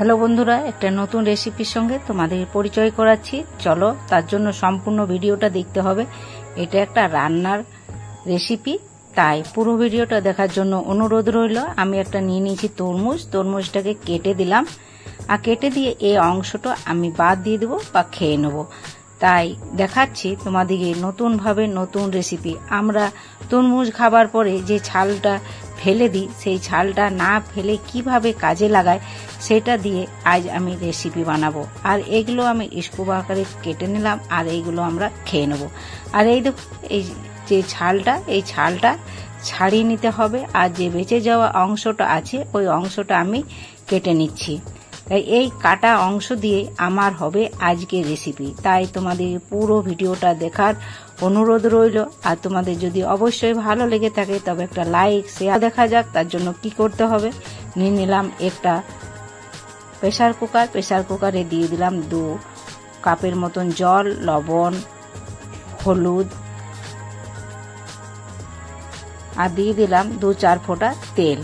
Hello বন্ধুরা, একটা নতুন রেসিপির সঙ্গে তোমাদের পরিচয় করাচ্ছি। চলো, তার জন্য সম্পূর্ণ ভিডিওটা দেখতে হবে। এটা একটা রান্নার রেসিপি, তাই পুরো ভিডিওটা দেখার জন্য অনুরোধ রইল। আমি একটা নিয়ে নিয়েছি তরমুজটাকে কেটে দিলাম, আর কেটে দিয়ে এই অংশটা আমি বাদ দিয়ে দেবো বা খেয়ে নেবো। তাই দেখাচ্ছি তোমাদেরকে নতুনভাবে নতুন রেসিপি। আমরা তরমুজ খাবার পরে যে ছালটা ফেলে দিই, সেই ছালটা না ফেলে কিভাবে কাজে লাগায় সেটা দিয়ে আজ আমি রেসিপি বানাবো। আর এগুলো আমি স্কুপ আকারে কেটে নিলাম, আর এইগুলো আমরা খেয়ে নেবো। আর এই দেখো, এই যে ছালটা, এই ছালটা ছাড়িয়ে নিতে হবে, আর যে বেঁচে যাওয়া অংশটা আছে ওই অংশটা আমি কেটে নিচ্ছি। তাই এই কাটা অংশ দিয়ে আমার হবে আজকের রেসিপি। তাই তোমাদের পুরো ভিডিওটা দেখার অনুরোধ রইল। আর তোমাদের যদি অবশ্যই ভালো লেগে থাকে তবে একটা লাইক শেয়ার। দেখা যাক তার জন্য কি করতে হবে। নিয়ে নিলাম একটা প্রেসার কুকারে দিয়ে দিলাম 2 কাপের মতন জল, লবণ, হলুদ, আর দিয়ে দিলাম 2-4 ফোঁটা তেল।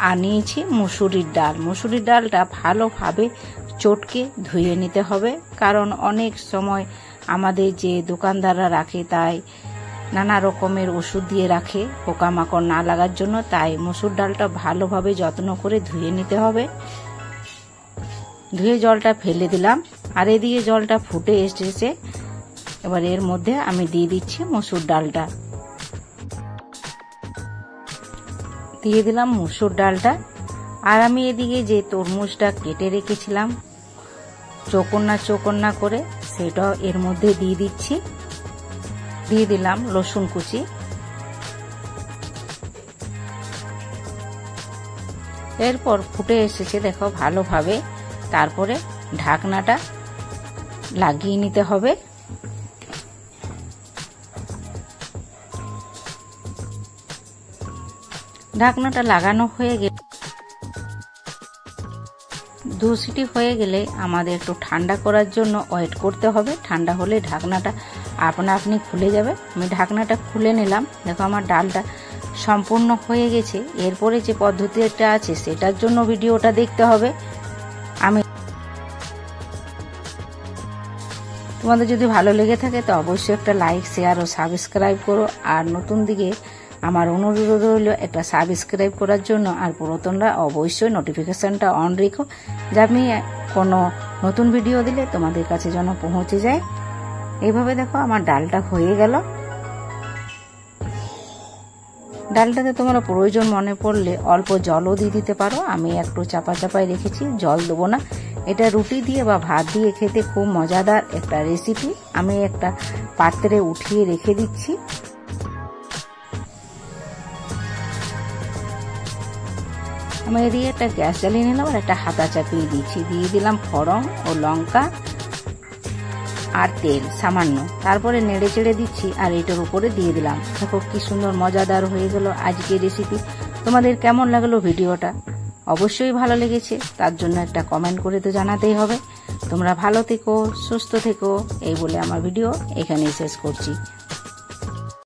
আর নিয়েছি মুসুরির ডাল। মুসুরির ডালটা ভালোভাবে চটকে ধুয়ে নিতে হবে, কারণ অনেক সময় আমাদের যে দোকানদাররা রাখে তাই নানা রকমের ওষুধ দিয়ে রাখে পোকামাকড় না লাগার জন্য। তাই মুসুর ডালটা ভালোভাবে যত্ন করে ধুয়ে নিতে হবে। ধুয়ে জলটা ফেলে দিলাম, আর এদিকে জলটা ফুটে এসেছে। এবার এর মধ্যে আমি দিয়ে দিচ্ছি মুসুর ডালটা। দিয়ে দিলাম মুসুর ডালটা। আর আমি এদিকে যে তরমুজটা কেটে রেখেছিলাম চৌকন্না করে, সেটাও এর মধ্যে দিয়ে দিচ্ছি। দিয়ে দিলাম রসুন কুচি। এরপর ফুটে এসেছে দেখো ভালোভাবে। তারপরে ঢাকনাটা লাগিয়ে নিতে হবে। ঢাকনাটা লাগানো হয়ে গেলে 2 সিটি হয়ে গেলে আমাদের একটু ঠান্ডা করার জন্য ওয়েট করতে হবে। ঠান্ডা হলে ঢাকনাটা আপনি খুলে যাবে। আমি ঢাকনাটা খুলে নিলাম। দেখো আমার ডালটা সম্পূর্ণ হয়ে গেছে। এরপরে যে পদ্ধতিটা আছে সেটার জন্য ভিডিওটা দেখতে হবে। তোমাদের যদি ভালো লেগে থাকে তো অবশ্যই একটা লাইক, শেয়ার ও সাবস্ক্রাইব করো। আর নতুন দিকে আমার অনুরোধ রইল একটা সাবস্ক্রাইব করার জন্য। আর পুরাতনরা অবশ্যই নোটিফিকেশনটা অন রেখো, যে আমি কোনো নতুন ভিডিও দিলে তোমাদের কাছে যেন পৌঁছে যায়। এইভাবে দেখো আমার ডালটা হয়ে গেল। ডালটাতে তোমরা প্রয়োজন মনে পড়লে অল্প জলও দিয়ে দিতে পারো। আমি একটু চাপায় রেখেছি, জল দেবো না। এটা রুটি দিয়ে বা ভাত দিয়ে খেতে খুব মজাদার একটা রেসিপি। আমি একটা পাত্রে উঠিয়ে রেখে দিচ্ছি। আমি এদিকে একটা গ্যাস জ্বালিয়ে নিলাম, আর একটা হাতা চাপিয়ে দিয়েছি। দিয়ে দিলাম ফোড়ন ও লঙ্কা আর তেল সামান্য। তারপরে নেড়ে চেড়ে দিচ্ছি, আর এটার উপরে দিয়ে দিলাম। দেখো কি সুন্দর মজাদার হয়ে গেল আজকের রেসিপি। তোমাদের কেমন লাগলো ভিডিওটা? অবশ্যই ভালো লেগেছে, তার জন্য একটা কমেন্ট করে তো জানাতেই হবে। তোমরা ভালো থেকো, সুস্থ থেকো, এই বলে আমার ভিডিও এখানেই শেষ করছি।